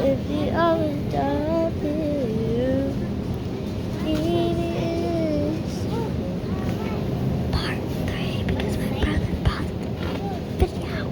If you always love you, it is part 3 because my brother paused the video.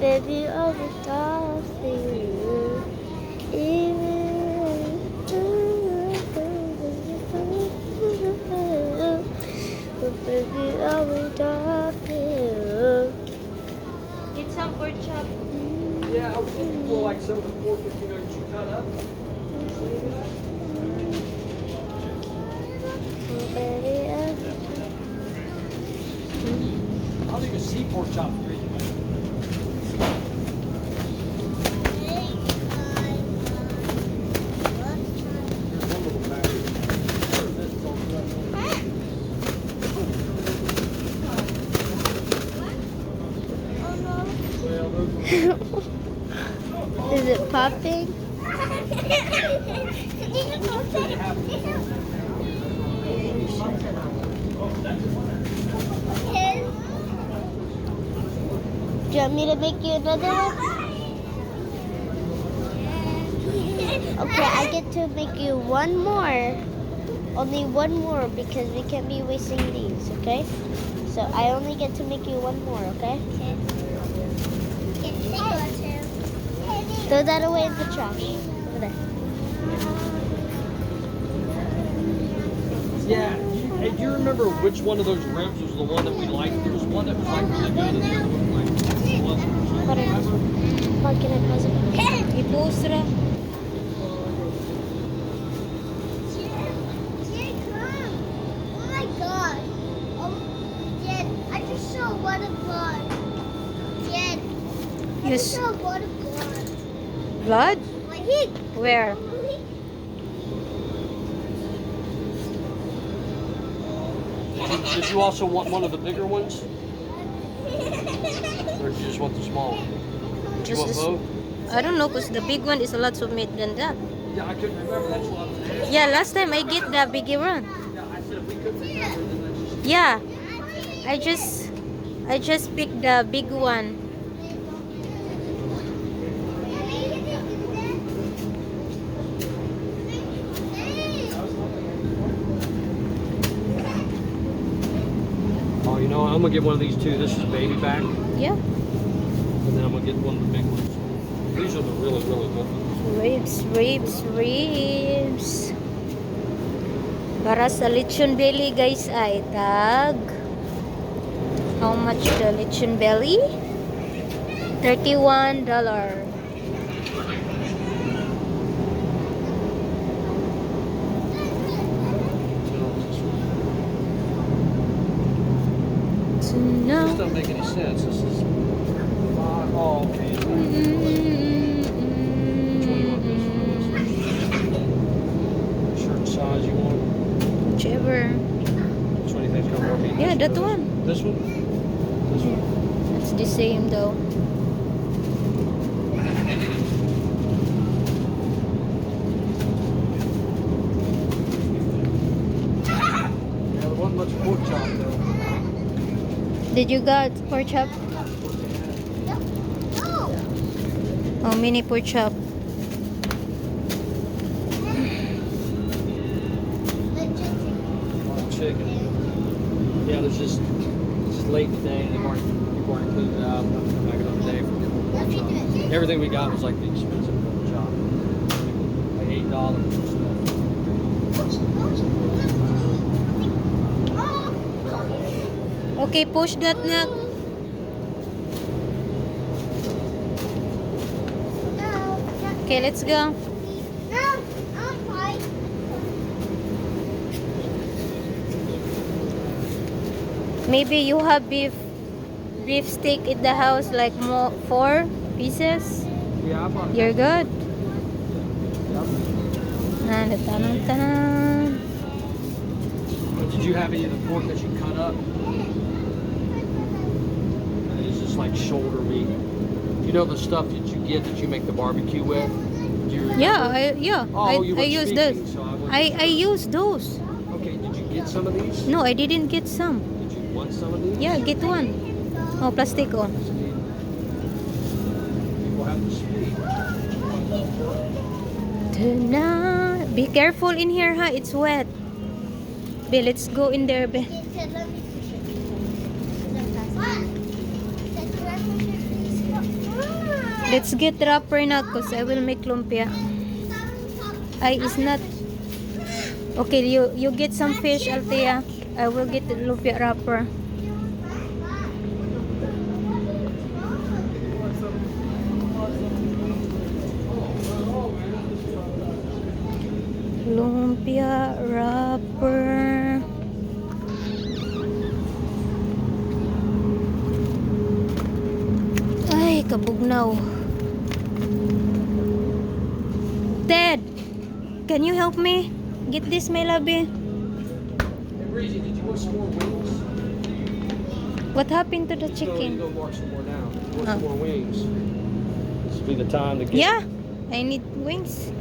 Baby, always lost you. Baby, always lost you. Get some pork chop. Yeah, I was looking for like some of the pork that you cut up. I'll leave a sea pork chop for you. Is it popping? Do you want me to make you another one? Okay, I get to make you one more. Only one more because we can't be wasting these, okay? So I only get to make you one more, okay? Throw that away in the trash. Over there. Yeah. Hey, do you remember which one of those ribs was the one that we liked? There was one that was like really good and the other one like wasn't. Remember? Mark, can I pause it? I-post ra. Oh my god. Dad, I just saw water blood. Dad, I just Yes. saw water blood. Blood? My hip. Where? Did you also want one of the bigger ones? Or did you just want the small one? Did you Just want the both? I don't know, because the big one is a lot of meat than that. Yeah, I couldn't remember. That's what I was asking. Yeah, last time I get the bigger one. Yeah, I said if we couldn't remember, then let's just... Yeah, I just picked the big one. Oh, you know what? I'm going to get one of these too. This is baby back. Yeah, And then I'm going to get one of the big ones. These are the really, really good ones. ribs. Para sa lechon belly, guys, ay tag. How much the lechon belly? $31. So now. This doesn't make any sense. This is... oh, okay. Which one do you want this one? Shirt size you want? Whichever. Which one do you think's going to work? Yeah, that one. This one? This one? It's the same though. Yeah, the one much pork chop though. Did you got pork chop? No. Oh, mini pork chop. late in the day, and people aren't cleaning it up. Come back another day for the pork chop. Everything we got was like the expensive pork chop, like $8 and stuff. Okay, push that na. Okay, let's go. No, I'm fine. Maybe you have beef steak in the house, like 4 pieces. Yeah, I bought You're good. Yep. Tanan. Did you have any of the pork that you cut up? It's just like shoulder meat. You know the stuff that you get that you make the barbecue with? Do you remember? I use those. So I use those. Okay, did you get some of these? No, I didn't get some. Did you want some of these? Yeah, get one. Oh, plastic oh. People have to speak. Tonight. Be careful in here, ha. It's wet. Be, let's go in there, be. Let's get wrapper na, cause I will make lumpia. It's not. Okay, you get some fish, Althea. I will get the lumpia wrapper. Lumpia wrapper. Ay, kabugnaw. Ted, can you help me get this, my lovey? Hey, Breezy, did you want some more wings? What happened to the No, you chicken? go mark some more now. You want Oh. some more wings? This will be the time to get. Yeah, I need wings.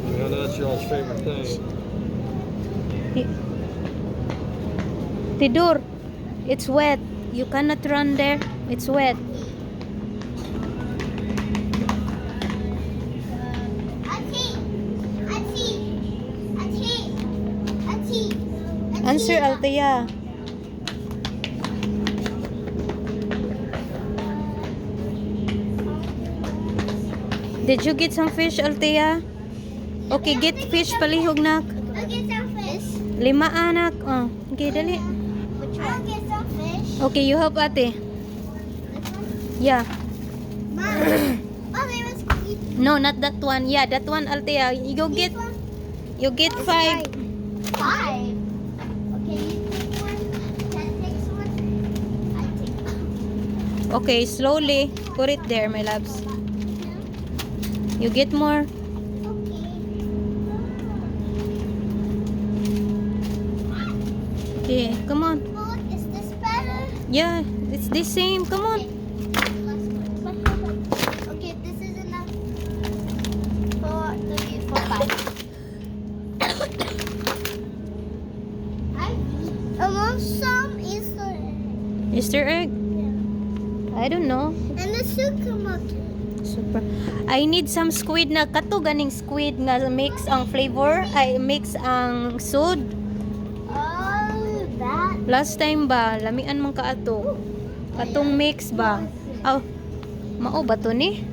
I know that's y'all's favorite thing. Tidur, it's wet. You cannot run there. It's wet. Answer, Althea. Did you get some fish, Althea? Okay, get fish palihog nak. I'll get some fish. 5 anak. Oh, okay, dali. I'll get some fish. Okay, you help ate. Yeah. Mom. Oh, there was No, not that one. Yeah, that one, Althea. You go get. You get 5. 5. Okay, you take one. That takes one. I take one. Okay, slowly. Put it there, my loves. You get more. Okay. Okay, come on. Look, is this better? Yeah, it's the same. Come on. Okay, this is enough for 3, 4, 5. I want some Easter egg. Easter egg? I don't know. And the soup come out. Super. I need some squid na kato ganing squid nga mix ang flavor. Ay mix ang sud. Oh, that. Last time ba lamian man ka ato. Katong mix ba? Aw. Mao ba to ni?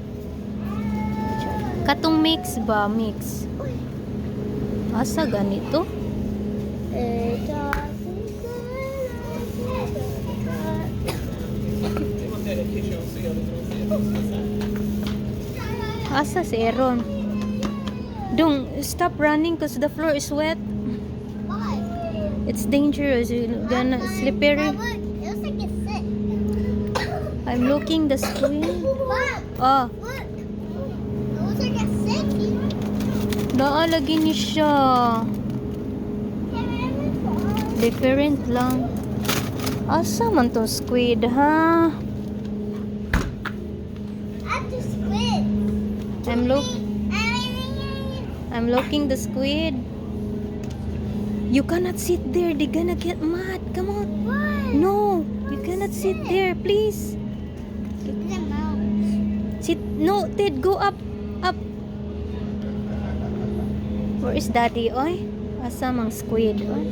Katong mix ba? Mix. Asa ganito? Asa si Aaron? Dong, stop running because the floor is wet. Why? It's dangerous. You're gonna slippery. Look, it looks like it's sick. I'm looking the screen. Mom, Oh, look. It looks like it's sick. naalagi ni siya. Different lang. Asa man to squid, ha? At the squid. I'm looking the squid. You cannot sit there. They're gonna get mad. Come on. Why? No, you cannot sit there, please. The mouse. Sit. No, Ted, go up. Up. Where is Daddy, oy? Asa mang squid, oy?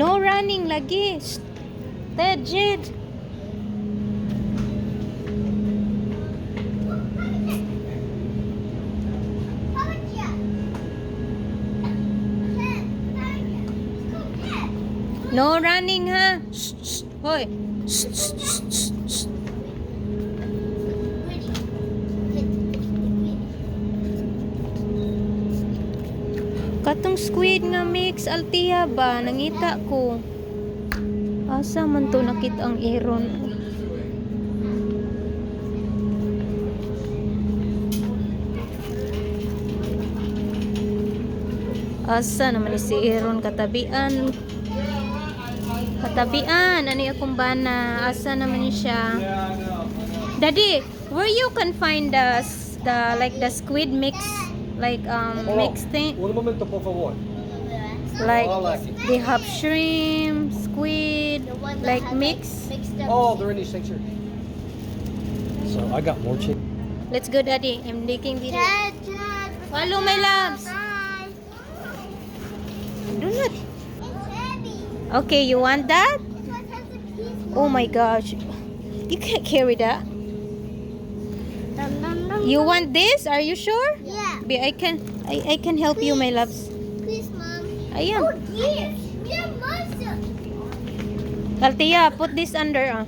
No running lagi. Shh. Ted, Jade. No running ha. Shh, shh. Hoy. Shh, shh, shh, shh, shh. Katong squid nga mix Altia ba nangita ko. Asa man to nakita ang iron. Asa naman ni si Iron katabian. Katabian ani akong bana. Asa naman ni siya? Daddy, where you can find the like the squid mix like mix thing? Un momento, por favor. Like Hola. they have shrimp, squid, like mix. Oh, they're in these things here. So I got more chicken. Let's go, Daddy. I'm making video. Dad, Follow my loves. bye. Do not. It's heavy. Okay, you want that? This one has a piece. Oh my gosh. You can't carry that. You want this? Are you sure? Yeah. I can help you, my loves. Please, Mom. I Oh, am. dear. Dear monster. Altia, put this under.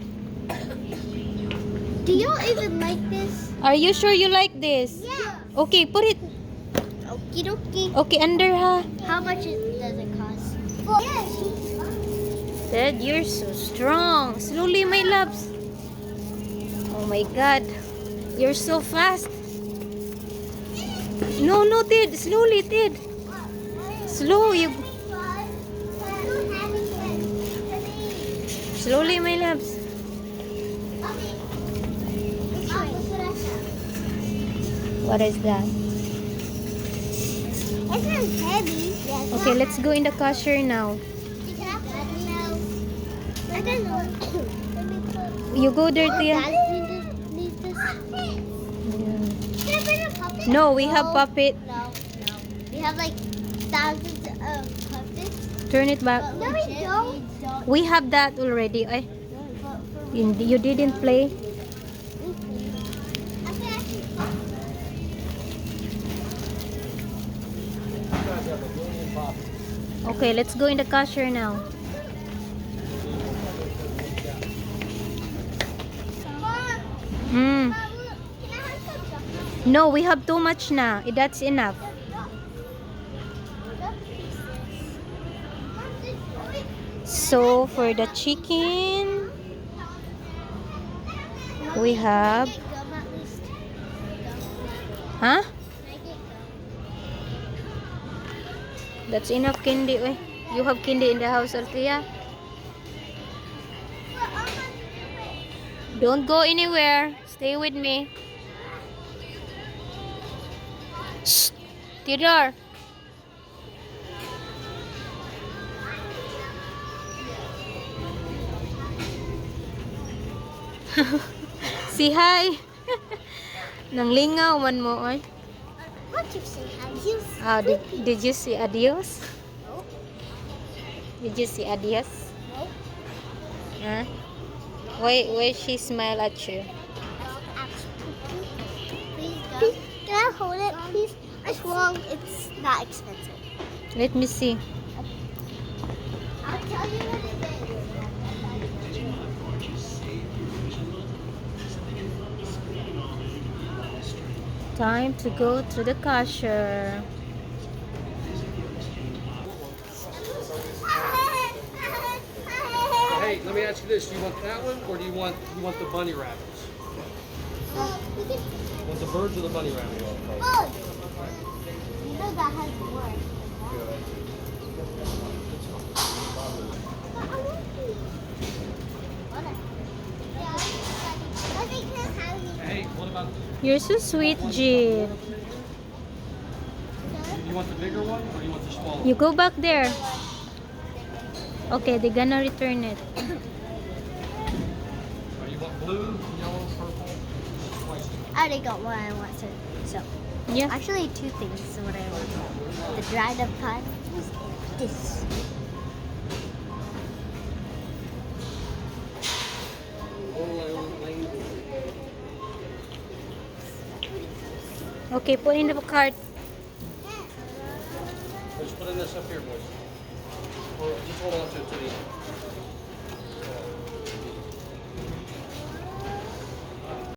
Do y'all even like this? Are you sure you like this? Yeah. Okay, put it. Okie dokie. Okay, under ha. How much does it cost? Yes. Dad, you're so strong. Slowly, my loves. Oh my God. You're so fast. No, Ted. Slowly, Ted. Slow. Slowly, my loves. What is that? It's heavy. Yes. Okay, let's go in the cashier now. I don't know. You go there, Tia. Need this. Yeah. Can I bring a puppet? No, we have puppet. No. We have like thousands of puppets. Turn it back. No, we don't. We have that already. You didn't play. Okay, let's go in the cashier now. Mm. No, we have too much na. That's enough. So for the chicken, we have, huh? That's enough candy. Eh? You have candy in the house, Altia. Don't go anywhere. Stay with me. Shh. Theodore. Say hi. Nanglingaw man mo, oy. What you say? Adios. Did you see adios? No. Did you see adios? No. Huh? Why she smile at you? Please, can I hold it, please? As long it's not expensive. Let me see. I'll tell you what it is. Time to go to the cashier. Hey, let me ask you this: do you want that one, or do you want the bunny rabbits? Want the birds or the bunny rabbits? Oh, you know that has more. Hey, what about? You're so sweet, Jade. Do you want the bigger one, or do you want the smaller one? You go back there. Okay, they're gonna return it. Or you want blue, yellow, purple? Twice. I already got what I wanted. So, Yeah. actually, two things is what I want. The dried up pineapples and this. Okay, put in the cart. Just put in this up here, boys. Or just hold on to it to the end.